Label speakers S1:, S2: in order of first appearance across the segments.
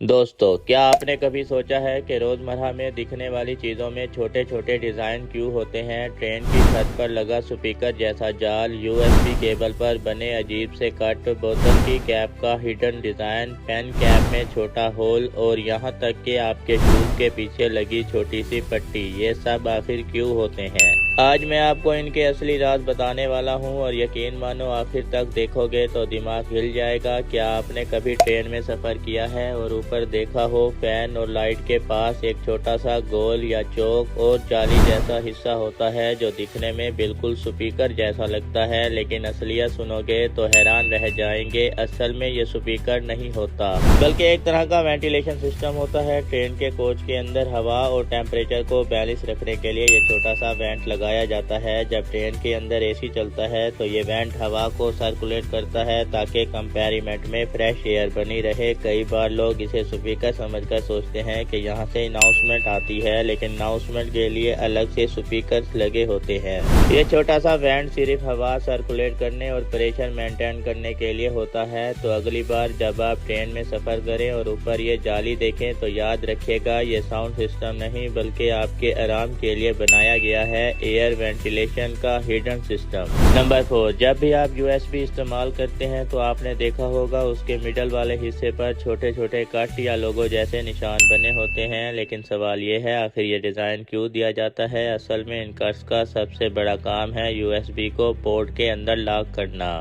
S1: दोस्तों, क्या आपने कभी सोचा है कि रोज़मर्रा में दिखने वाली चीज़ों में छोटे छोटे डिज़ाइन क्यों होते हैं? ट्रेन की छत पर लगा स्पीकर जैसा जाल, यूएसबी केबल पर बने अजीब से कट, बोतल की कैप का हिडन डिज़ाइन, पेन कैप में छोटा होल और यहाँ तक कि आपके शूज़ के पीछे लगी छोटी सी पट्टी, ये सब आखिर क्यों होते हैं? आज मैं आपको इनके असली राज बताने वाला हूँ और यकीन मानो आखिर तक देखोगे तो दिमाग हिल जाएगा। क्या आपने कभी ट्रेन में सफ़र किया है और ऊपर देखा हो फैन और लाइट के पास एक छोटा सा गोल या चौक और जाली जैसा हिस्सा होता है जो दिखने में बिल्कुल स्पीकर जैसा लगता है, लेकिन असलियत सुनोगे तो हैरान रह जाएंगे। असल में ये स्पीकर नहीं होता बल्कि एक तरह का वेंटिलेशन सिस्टम होता है। ट्रेन के कोच के अंदर हवा और टेम्परेचर को बैलेंस रखने के लिए ये छोटा सा वेंट लगाया जाता है। जब ट्रेन के अंदर एसी चलता है तो ये वेंट हवा को सर्कुलेट करता है ताकि कंपार्टमेंट में फ्रेश एयर बनी रहे। कई बार लोग इसे स्पीकर समझकर सोचते हैं कि यहाँ से अनाउंसमेंट आती है, लेकिन अनाउंसमेंट के लिए अलग से स्पीकर लगे होते हैं। ये छोटा सा वेंट सिर्फ हवा सर्कुलेट करने और प्रेशर मेंटेन करने के लिए होता है। तो अगली बार जब आप ट्रेन में सफर करें और ऊपर ये जाली देखें तो याद रखिएगा, ये साउंड सिस्टम नहीं बल्कि आपके आराम के लिए बनाया गया है एयर वेंटिलेशन का हिडन सिस्टम। नंबर 4, जब भी आप यूएसबी इस्तेमाल करते हैं तो आपने देखा होगा उसके मिडल वाले हिस्से पर छोटे छोटे कट या लोगो जैसे निशान बने होते हैं। लेकिन सवाल ये है, आखिर ये डिजाइन क्यों दिया जाता है? असल में इन कट्स का सबसे बड़ा काम है यूएसबी को पोर्ट के अंदर लॉक करना।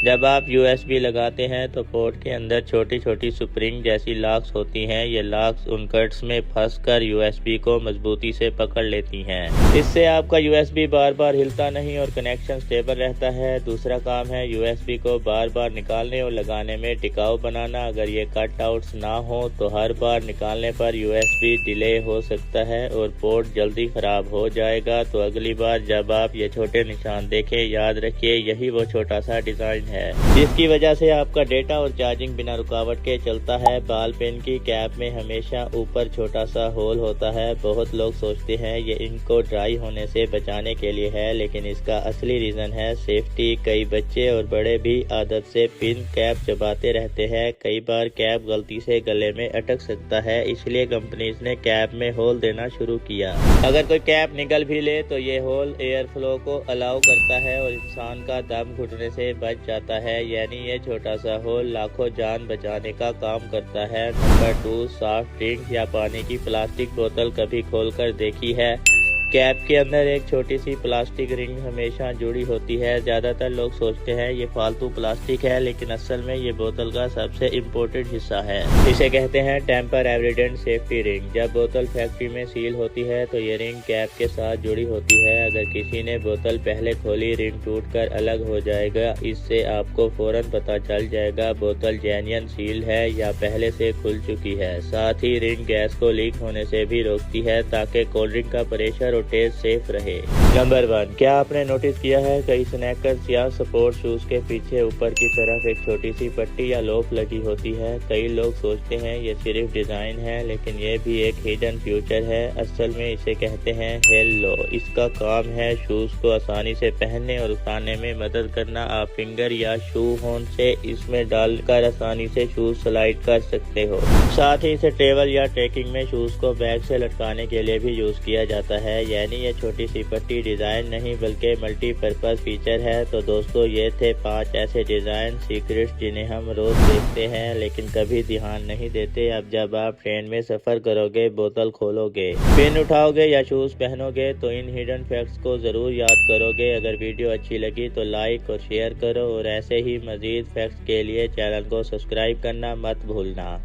S1: जब आप यूएसबी लगाते हैं तो पोर्ट के अंदर छोटी छोटी स्प्रिंग जैसी लॉक्स होती हैं। ये लॉक्स उन कट्स में फंसकर यूएसबी को मजबूती से पकड़ लेती हैं। इससे आपका यूएसबी बार बार हिलता नहीं और कनेक्शन स्टेबल रहता है। दूसरा काम है यूएसबी को बार बार निकालने और लगाने में टिकाऊ बनाना। अगर ये कट आउट्स ना हो तो हर बार निकालने पर यूएसबी डिले हो सकता है और पोर्ट जल्दी खराब हो जाएगा। तो अगली बार जब आप ये छोटे निशान देखें, याद रखिए यही वो छोटा सा डिजाइन है जिसकी वजह से आपका डेटा और चार्जिंग बिना रुकावट के चलता है। बॉल पेन की कैप में हमेशा ऊपर छोटा सा होल होता है। बहुत लोग सोचते हैं ये इनको ड्राई होने से बचाने के लिए है, लेकिन इसका असली रीजन है सेफ्टी। कई बच्चे और बड़े भी आदत से पिन कैप चबाते रहते हैं। कई बार कैप गलती से गले में अटक सकता है, इसलिए कंपनीज ने कैप में होल देना शुरू किया। अगर कोई कैप निकल भी ले तो ये होल एयर फ्लो को अलाउ करता है और इंसान का दम घुटने से बच जाता है। यानी ये छोटा सा होल लाखों जान बचाने का काम करता है। नंबर 2, सॉफ्ट ड्रिंक या पानी की प्लास्टिक बोतल कभी खोलकर देखी है? कैप के अंदर एक छोटी सी प्लास्टिक रिंग हमेशा जुड़ी होती है। ज्यादातर लोग सोचते हैं ये फालतू प्लास्टिक है, लेकिन असल में ये बोतल का सबसे इम्पोर्टेंट हिस्सा है। इसे कहते हैं टेम्पर एविडेंट सेफ्टी रिंग। जब बोतल फैक्ट्री में सील होती है तो ये रिंग कैप के साथ जुड़ी होती है। अगर किसी ने बोतल पहले खोली, रिंग टूटकर अलग हो जाएगा। इससे आपको फौरन पता चल जाएगा बोतल जेन्युइन सील है या पहले से खुल चुकी है। साथ ही रिंग गैस को लीक होने से भी रोकती है ताकि कोल्ड ड्रिंक का प्रेशर टेस्ट सेफ रहे। नंबर 1, क्या आपने नोटिस किया है कई स्नैकर्स या स्पोर्ट शूज के पीछे ऊपर की तरफ एक छोटी सी पट्टी या लोफ लगी होती है? कई लोग सोचते हैं ये सिर्फ डिजाइन है, लेकिन ये भी एक हिडन फ्यूचर है। असल में इसे कहते हैं हेलो। इसका काम है शूज को आसानी से पहनने और उतारने में मदद करना। आप फिंगर या शू होन से इसमें डालकर आसानी से शूज स्लाइड कर सकते हो। साथ ही इसे ट्रेवल या ट्रैकिंग में शूज को बैग से लटकाने के लिए भी यूज किया जाता है। यानी ये छोटी सी पट्टी डिजाइन नहीं बल्कि मल्टीपर्पज फीचर है। तो दोस्तों, ये थे 5 ऐसे डिजाइन सीक्रेट्स जिन्हें हम रोज देखते हैं लेकिन कभी ध्यान नहीं देते। अब जब आप ट्रेन में सफर करोगे, बोतल खोलोगे, पेन उठाओगे या शूज पहनोगे तो इन हिडन फैक्ट्स को जरूर याद करोगे। अगर वीडियो अच्छी लगी तो लाइक और शेयर करो और ऐसे ही मजीद फैक्ट्स के लिए चैनल को सब्सक्राइब करना मत भूलना।